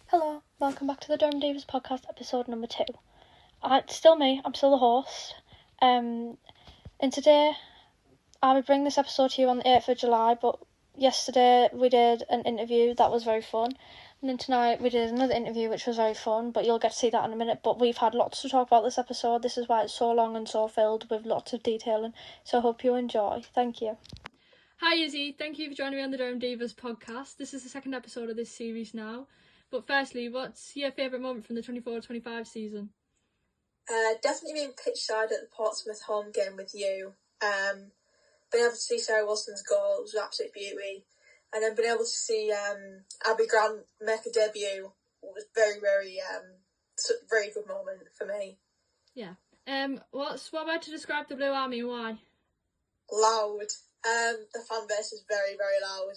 Hello, welcome back to the Durham Divas podcast, episode number 2. It's still me, I'm still the host. And today, I will bring this episode to you on the 8th of July, but yesterday we did an interview that was very fun. And then tonight we did another interview which was very fun, but you'll get to see that in a minute. But we've had lots to talk about this episode. This is why it's so long and so filled with lots of detailing. So I hope you enjoy. Thank you. Hi Izzy, thank you for joining me on the Durham Divas podcast. This is the second episode of this series now. But firstly, what's your favourite moment from the 24-25 season? Definitely being pitchside at the Portsmouth home game with you. Being able to see Sarah Wilson's goal was an absolute beauty. And then being able to see Abby Grant make a debut was very, very good moment for me. Yeah. What word to describe the Blue Army and why? Loud. The fan base is very, very loud.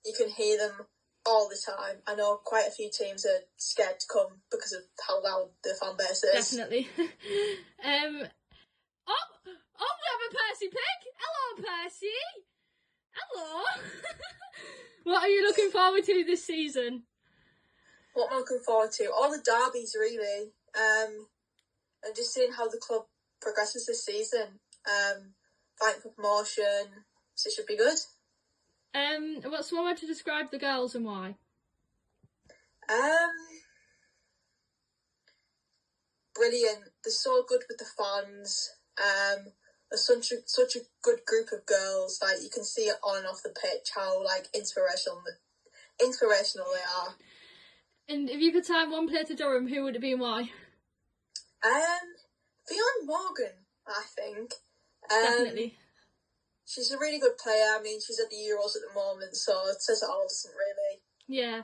You can hear them all the time. I know quite a few teams are scared to come because of how loud the fan base is. Definitely. We have a Percy pick. Hello, Percy. Hello. What are you looking forward to this season? What am I looking forward to? All the derbies, really. And just seeing how the club progresses this season. Fighting for promotion, so it should be good. What's one word to describe the girls and why? Brilliant. They're so good with the fans. They're such a good group of girls. Like, you can see it on and off the pitch how inspirational they are. And if you could sign one player to Durham, who would it be and why? Fionn Morgan, I think. Definitely. She's a really good player. I mean, she's at the Euros at the moment, so it says it all, doesn't really? Yeah.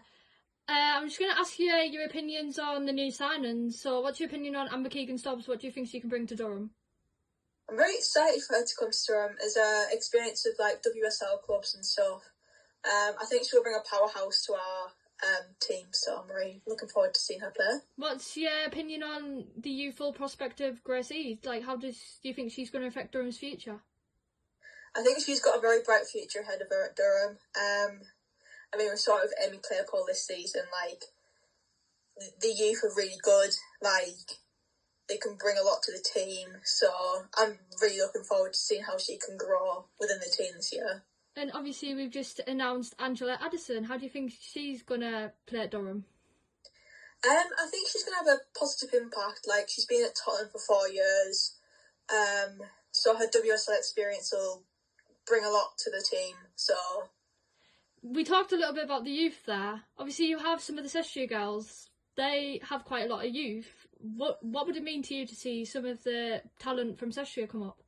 I'm just going to ask you your opinions on the new signings. So what's your opinion on Amber Keegan-Stubbs? What do you think she can bring to Durham? I'm very excited for her to come to Durham as an experience with WSL clubs and stuff. I think she'll bring a powerhouse to our team, so I'm really looking forward to seeing her play. What's your opinion on the youthful prospect of Grace Eade? How do you think she's going to affect Durham's future? I think she's got a very bright future ahead of her at Durham. I mean, we saw it with Amy Claypole this season. The youth are really good. They can bring a lot to the team. So I'm really looking forward to seeing how she can grow within the team this year. And obviously we've just announced Angela Addison. How do you think she's going to play at Durham? I think she's going to have a positive impact. She's been at Tottenham for 4 years. So her WSL experience will bring a lot to the team. So we talked a little bit about the youth there. Obviously you have some of the Cheshire girls. They have quite a lot of youth. What would it mean to you to see some of the talent from Cheshire come up?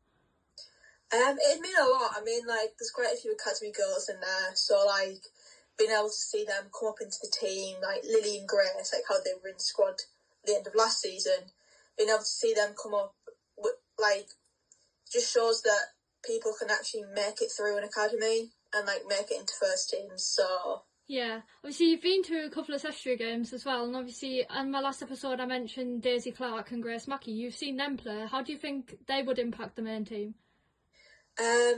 It'd mean a lot. I mean, there's quite a few academy girls in there, so being able to see them come up into the team, Lily and Grace, how they were in the squad at the end of last season, being able to see them come up, just shows that people can actually make it through an academy and make it into first teams. So yeah, obviously you've been to a couple of Cheshire games as well, and obviously in my last episode I mentioned Daisy Clark and Grace Mackey. You've seen them play. How do you think they would impact the main team? I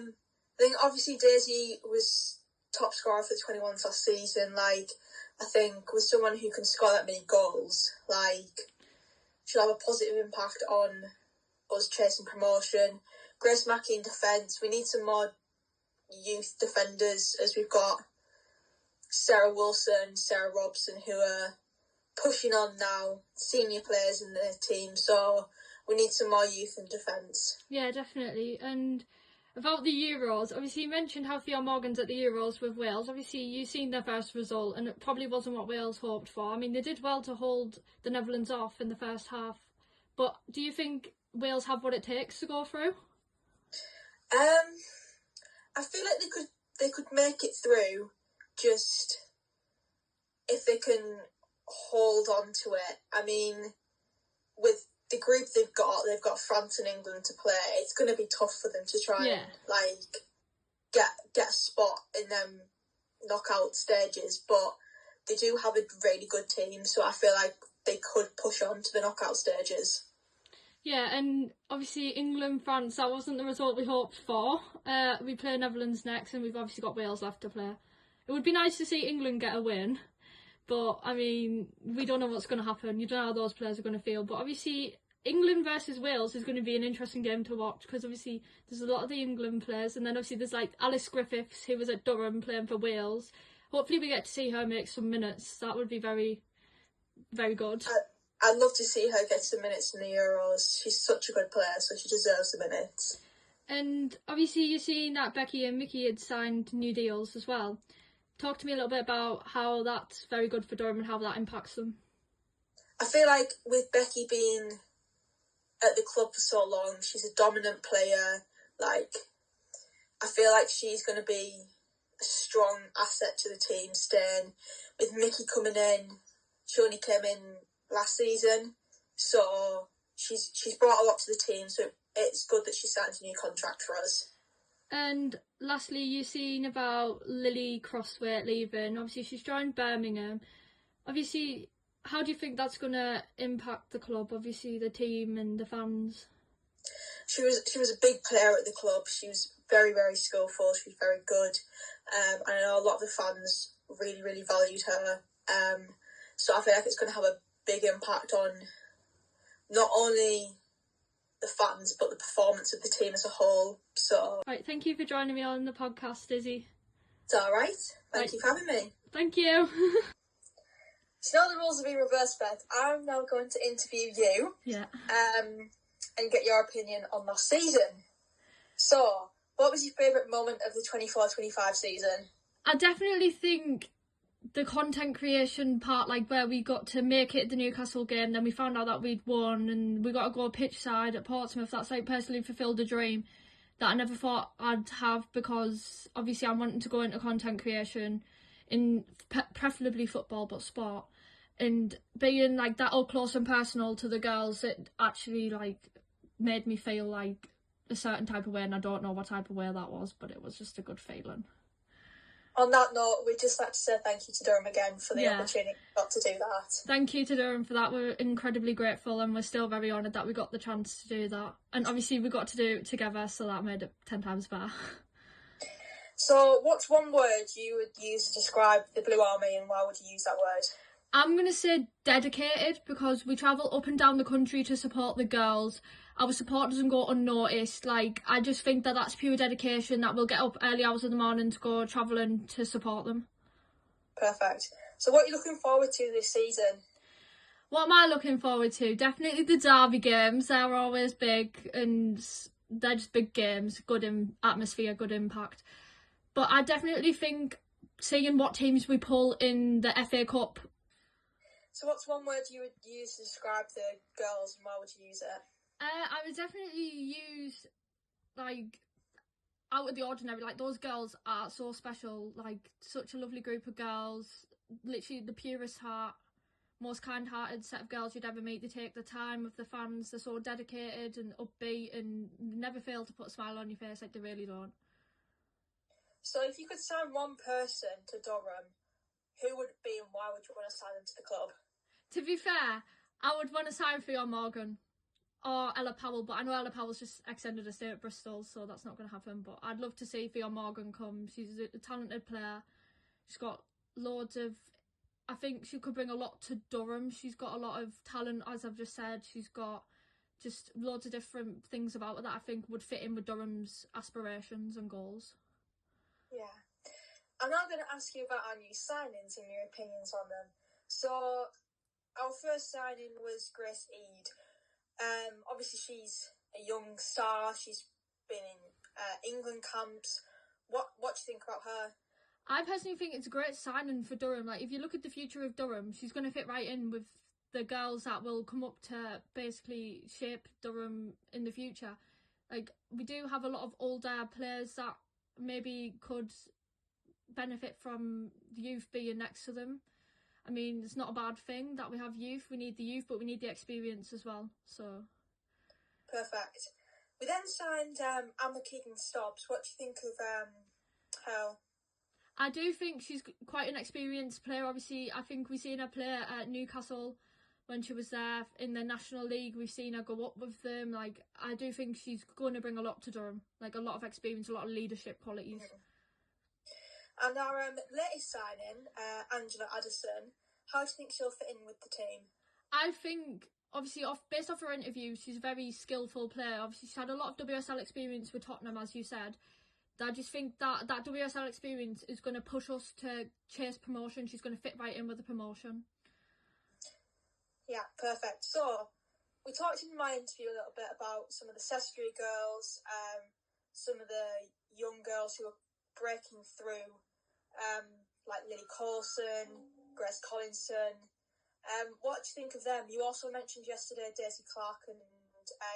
think obviously Daisy was top scorer for the 21s last season. I think with someone who can score that many goals, she'll have a positive impact on us chasing promotion. Grace Mackey in defence. We need some more youth defenders, as we've got Sarah Wilson, Sarah Robson, who are pushing on now, senior players in the team. So we need some more youth in defence. Yeah, definitely. And about the Euros, obviously you mentioned how Fionn Morgan's at the Euros with Wales. Obviously you've seen their first result and it probably wasn't what Wales hoped for. I mean, they did well to hold the Netherlands off in the first half. But do you think Wales have what it takes to go through? I feel like they could make it through, just if they can hold on to it. I mean, with the group they've got France and England to play. It's going to be tough for them to try and get a spot in them knockout stages, but they do have a really good team, so I feel like they could push on to the knockout stages. Yeah, and obviously England, France, that wasn't the result we hoped for. We play Netherlands next, and we've obviously got Wales left to play. It would be nice to see England get a win, But, I mean, we don't know what's going to happen. You don't know how those players are going to feel. But obviously, England versus Wales is going to be an interesting game to watch because obviously there's a lot of the England players. And then obviously there's like Alice Griffiths, who was at Durham playing for Wales. Hopefully we get to see her make some minutes. That would be very, very good. I'd love to see her get some minutes in the Euros. She's such a good player, so she deserves the minutes. And obviously you're seeing that Becky and Mickey had signed new deals as well. Talk to me a little bit about how that's very good for Durham and how that impacts them. I feel like with Becky being at the club for so long, she's a dominant player. Like, I feel like she's going to be a strong asset to the team staying. With Mickey coming in, she only came in last season, so she's brought a lot to the team, so it's good that she signed a new contract for us. And lastly, you've seen about Lily Crosswaite leaving. Obviously, she's joined Birmingham. Obviously, how do you think that's going to impact the club? Obviously, the team and the fans. She was a big player at the club. She was very, very skillful. She was very good. I know a lot of the fans really, really valued her. So I feel like it's going to have a big impact on not only the fans, but the performance of the team as a whole. So, right, thank you for joining me on the podcast, Izzy. It's all right. Thank you for having me. Thank you. So now the roles have been reversed, Beth. I'm now going to interview you. Yeah. And get your opinion on last season. So, what was your favourite moment of the 24-25 season? I definitely think the content creation part, like where we got to make it the Newcastle game, then we found out that we'd won and we got to go pitch side at Portsmouth. That's like personally fulfilled a dream that I never thought I'd have, because obviously I'm wanting to go into content creation in preferably football, but sport, and being like that up close and personal to the girls, it actually like made me feel like a certain type of way, and I don't know what type of way that was, but it was just a good feeling. On that note, we'd just like to say thank you to Durham again for the opportunity we got to do that. Thank you to Durham for that. We're incredibly grateful and we're still very honoured that we got the chance to do that. And obviously we got to do it together, so that made it 10 times better. So what's one word you would use to describe the Blue Army, and why would you use that word? I'm going to say dedicated, because we travel up and down the country to support the girls. Our support doesn't go unnoticed. Like, I just think that that's pure dedication, that we'll get up early hours of the morning to go travelling to support them. Perfect. So what are you looking forward to this season? What am I looking forward to? Definitely the derby games. They're always big and they're just big games. Good atmosphere, good impact. But I definitely think seeing what teams we pull in the FA Cup. So what's one word you would use to describe the girls, and why would you use it? I would definitely use, like, out of the ordinary. Like, those girls are so special. Like, such a lovely group of girls. Literally the purest heart, most kind-hearted set of girls you'd ever meet. They take the time with the fans. They're so dedicated and upbeat and never fail to put a smile on your face. Like, they really don't. So if you could sign one person to Durham, who would it be and why would you want to sign them to the club? To be fair, I would want to sign Fionn Morgan or Ella Powell, but I know Ella Powell's just extended a stay at Bristol, so that's not going to happen. But I'd love to see Fionn Morgan come. She's a talented player. She's got loads of... I think she could bring a lot to Durham. She's got a lot of talent, as I've just said. She's got just loads of different things about her that I think would fit in with Durham's aspirations and goals. Yeah. I'm now going to ask you about our new signings and your opinions on them. So, our first signing was Grace Eade. Obviously, she's a young star. She's been in England camps. What do you think about her? I personally think it's a great signing for Durham. Like, if you look at the future of Durham, she's going to fit right in with the girls that will come up to basically shape Durham in the future. Like, we do have a lot of older players that maybe could benefit from the youth being next to them. I mean, it's not a bad thing that we have youth. We need the youth, but we need the experience as well. So perfect. We then signed Emma Keegan-Stobbs. What do you think of her? I do think she's quite an experienced player. Obviously, I think we've seen her play at Newcastle when she was there in the National League. We've seen her go up with them. Like, I do think she's going to bring a lot to Durham. Like, a lot of experience, a lot of leadership qualities. And our latest signing, Angela Addison. How do you think she'll fit in with the team? I think, obviously, based off her interview, she's a very skillful player. Obviously, she's had a lot of WSL experience with Tottenham, as you said. I just think that WSL experience is going to push us to chase promotion. She's going to fit right in with the promotion. Yeah, perfect. So, we talked in my interview a little bit about some of the Sestry girls, some of the young girls who are breaking through, like Lily Coulson, Grace Collinson. What do you think of them? You also mentioned yesterday Daisy Clark and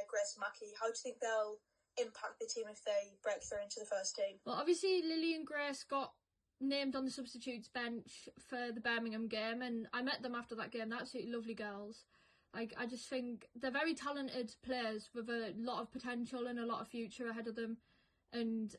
Grace Mackey. How do you think they'll impact the team if they break through into the first team? Well, obviously Lily and Grace got named on the substitutes bench for the Birmingham game, and I met them after that game. They're absolutely lovely girls. Like, I just think they're very talented players with a lot of potential and a lot of future ahead of them. And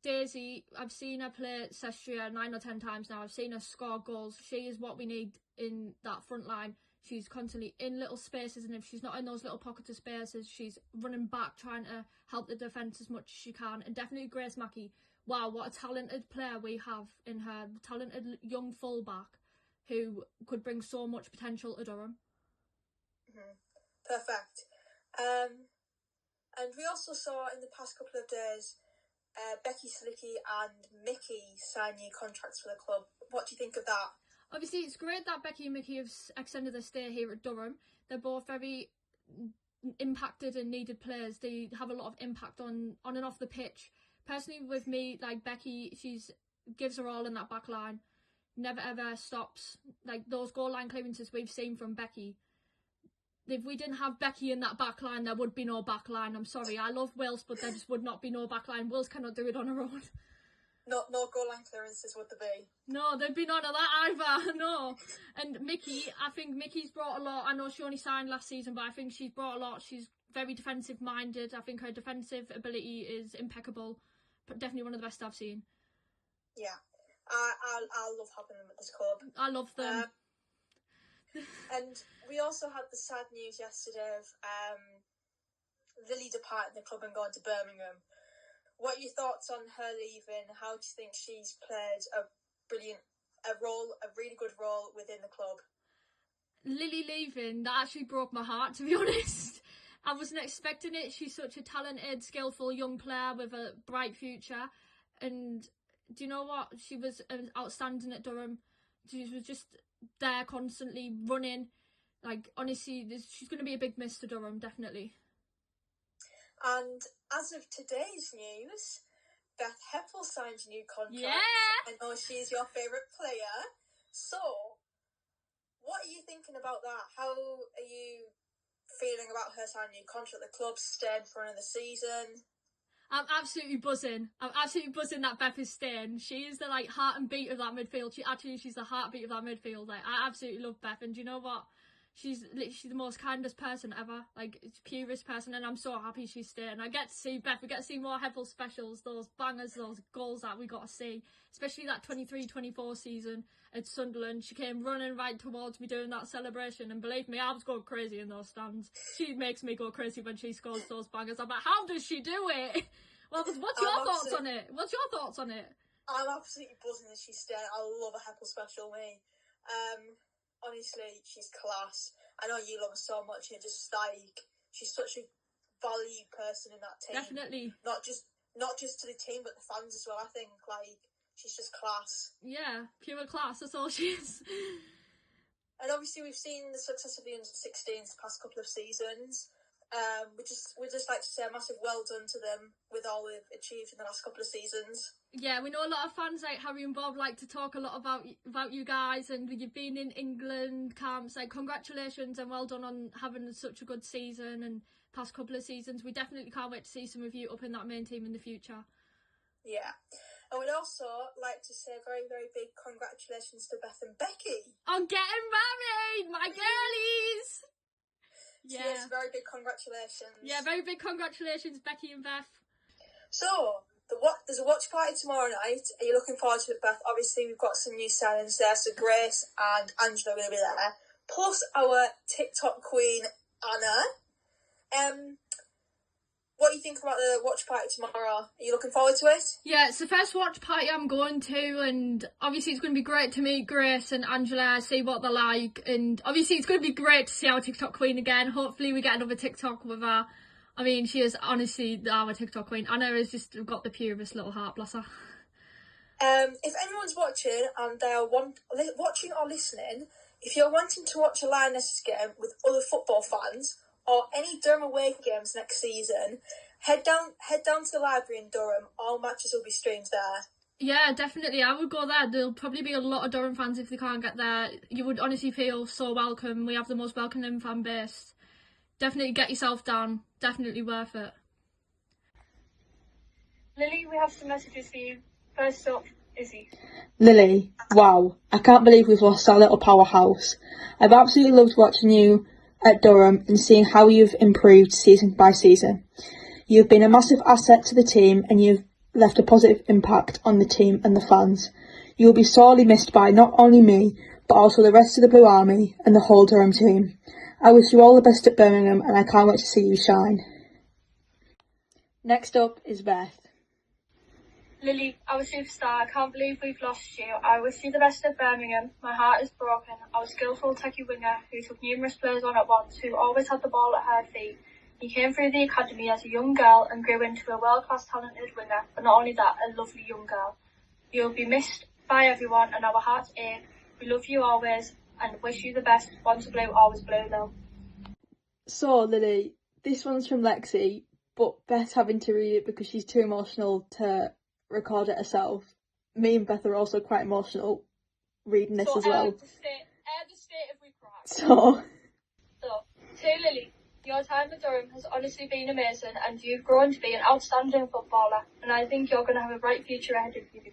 Daisy, I've seen her play Sestria 9 or 10 times now. I've seen her score goals. She is what we need in that front line. She's constantly in little spaces, and if she's not in those little pockets of spaces, she's running back, trying to help the defence as much as she can. And definitely Grace Mackey. Wow, what a talented player we have in her. Talented young fullback who could bring so much potential to Durham. Mm-hmm. Perfect. And we also saw in the past couple of days Becky Slicky and Mickey sign new contracts for the club. What do you think of that? Obviously, it's great that Becky and Mickey have extended their stay here at Durham. They're both very impacted and needed players. They have a lot of impact on and off the pitch. Personally, with me, like Becky, she's gives her all in that back line. Never ever stops. Like those goal line clearances we've seen from Becky. If we didn't have Becky in that back line, there would be no back line. I'm sorry, I love Wales, but there just would not be no back line. Wales cannot do it on her own. No goal line clearances would there be? No, there'd be none of that either, no. And Mickey, I think Mickey's brought a lot. I know she only signed last season, but I think she's brought a lot. She's very defensive minded. I think her defensive ability is impeccable. But definitely one of the best I've seen. Yeah, I love having them at this club. I love them. And we also had the sad news yesterday of Lily departing the club and going to Birmingham. What are your thoughts on her leaving? How do you think she's played a really good role within the club? Lily leaving, that actually broke my heart, to be honest. I wasn't expecting it. She's such a talented, skillful young player with a bright future. And do you know what? She was outstanding at Durham. She was just there constantly running. Like, honestly, she's going to be a big miss to Durham, definitely. And as of today's news, Beth Heppel signed a new contract. Yeah! I know she's your favourite player. So, what are you thinking about that? How are you feeling about her signing a new contract? The club's staying for another season. I'm absolutely buzzing. That Beth is staying. She is the heart and beat of that midfield. She's the heartbeat of that midfield. Like, I absolutely love Beth, and do you know what? She's literally the most kindest person ever. Like, purest person, and I'm so happy she's staying. I get to see Beth. We get to see more Heppel specials, those bangers, those goals that we got to see. Especially that 23-24 season at Sunderland. She came running right towards me doing that celebration, and believe me, I was going crazy in those stands. She makes me go crazy when she scores those bangers. I'm like, how does she do it? Well, what's your thoughts on it? What's your thoughts on it? I'm absolutely buzzing that she's staying. I love a Heppel special, me. Honestly, she's class. I know you love her so much, and just she's such a valued person in that team. Definitely. Not just to the team, but the fans as well. I think she's just class. Yeah, pure class. That's all she is. And obviously, we've seen the success of the under-16s the past couple of seasons. We'd just like to say a massive well done to them with all they've achieved in the last couple of seasons. Yeah, we know a lot of fans like Harry and Bob like to talk a lot about you guys, and you've been in England camps. Like, congratulations and well done on having such a good season and past couple of seasons. We definitely can't wait to see some of you up in that main team in the future. Yeah. And we'd also like to say a very, very big congratulations to Beth and Becky on getting married, my girlies! Yeah. So yes, very big congratulations. Yeah, very big congratulations, Becky and Beth. So, there's a watch party tomorrow night. Are you looking forward to it, Beth? Obviously, we've got some new signings there. So Grace and Angela are going to be there. Plus our TikTok queen, Anna. what do you think about the watch party tomorrow? Are you looking forward to it? Yeah, it's the first watch party I'm going to, and obviously it's going to be great to meet Grace and Angela, see what they're like, and obviously it's going to be great to see our TikTok queen again. Hopefully we get another TikTok with her. I mean, she is honestly our TikTok queen. Anna has just got the purest little heart, bless her. If anyone's watching and they're watching or listening, if you're wanting to watch a Lionesses game with other football fans or any Durham away games next season, head down to the library in Durham. All matches will be streamed there. Yeah, definitely. I would go there. There'll probably be a lot of Durham fans if they can't get there. You would honestly feel so welcome. We have the most welcoming fan base. Definitely get yourself down. Definitely worth it. Lily, we have some messages for you. First up, Izzy. Lily, wow, I can't believe we've lost our little powerhouse. I've absolutely loved watching you at Durham and seeing how you've improved season by season. You've been a massive asset to the team and you've left a positive impact on the team and the fans. You will be sorely missed by not only me, but also the rest of the Blue Army and the whole Durham team. I wish you all the best at Birmingham and I can't wait to see you shine. Next up is Beth. Lily, our superstar, I can't believe we've lost you. I wish you the best at Birmingham. My heart is broken. Our skillful techie winger who took numerous players on at once, who always had the ball at her feet. You came through the academy as a young girl and grew into a world-class talented winger, but not only that, a lovely young girl. You'll be missed by everyone and our hearts ache. We love you always and wish you the best. Once blue, always blue though. So, Lily, this one's from Lexi, but Beth's having to read it because she's too emotional to record it herself. Me and Beth are also quite emotional reading this as well. The state of we cry. So, to Lily, your time at Durham has honestly been amazing and you've grown to be an outstanding footballer and I think you're going to have a bright future ahead of you.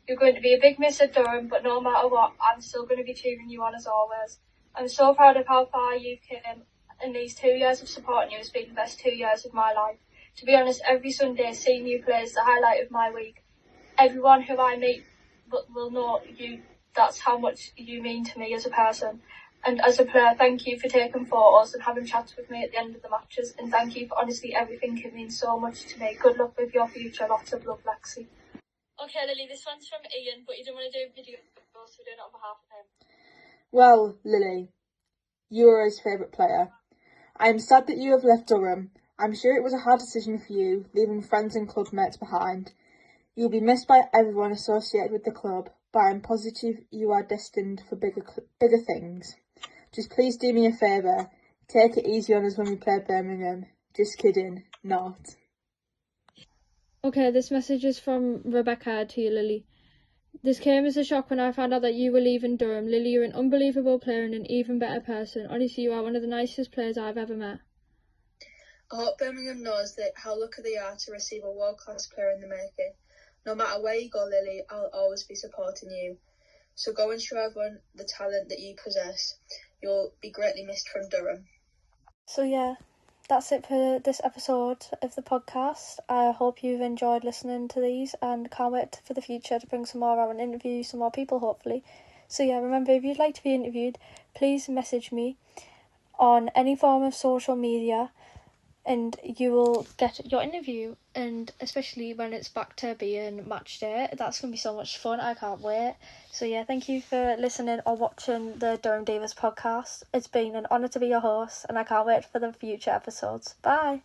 You're going to be a big miss at Durham, but no matter what, I'm still going to be cheering you on as always. I'm so proud of how far you've come, and these 2 years of supporting you has been the best 2 years of my life. To be honest, every Sunday seeing you play is the highlight of my week. Everyone who I meet will know you. That's how much you mean to me as a person. And as a player, thank you for taking photos and having chats with me at the end of the matches. And thank you for honestly everything. It means so much to me. Good luck with your future. Lots of love, Lexi. Okay, Lily, this one's from Ian, but you don't want to do a video, so we're doing it on behalf of him. well, Lily, you are his favourite player. I am sad that you have left Durham. I'm sure it was a hard decision for you, leaving friends and club mates behind. You will be missed by everyone associated with the club, but I'm positive you are destined for bigger things. Just please do me a favour. Take it easy on us when we play Birmingham. Just kidding, not. Okay, this message is from Rebecca to you, Lily. This came as a shock when I found out that you were leaving Durham. Lily, you're an unbelievable player and an even better person. Honestly, you are one of the nicest players I've ever met. I hope Birmingham knows that how lucky they are to receive a world-class player in the making. No matter where you go, Lily, I'll always be supporting you. So go and show everyone the talent that you possess. You'll be greatly missed from Durham. So yeah, that's it for this episode of the podcast. I hope you've enjoyed listening to these and can't wait for the future to bring some more out and interview some more people, hopefully. So yeah, remember, if you'd like to be interviewed, please message me on any form of social media and you will get your interview, and especially when it's back to being match day, that's going to be so much fun. I can't wait. So yeah, thank you for listening or watching the Durham Divas podcast. It's been an honour to be your host and I can't wait for the future episodes. Bye.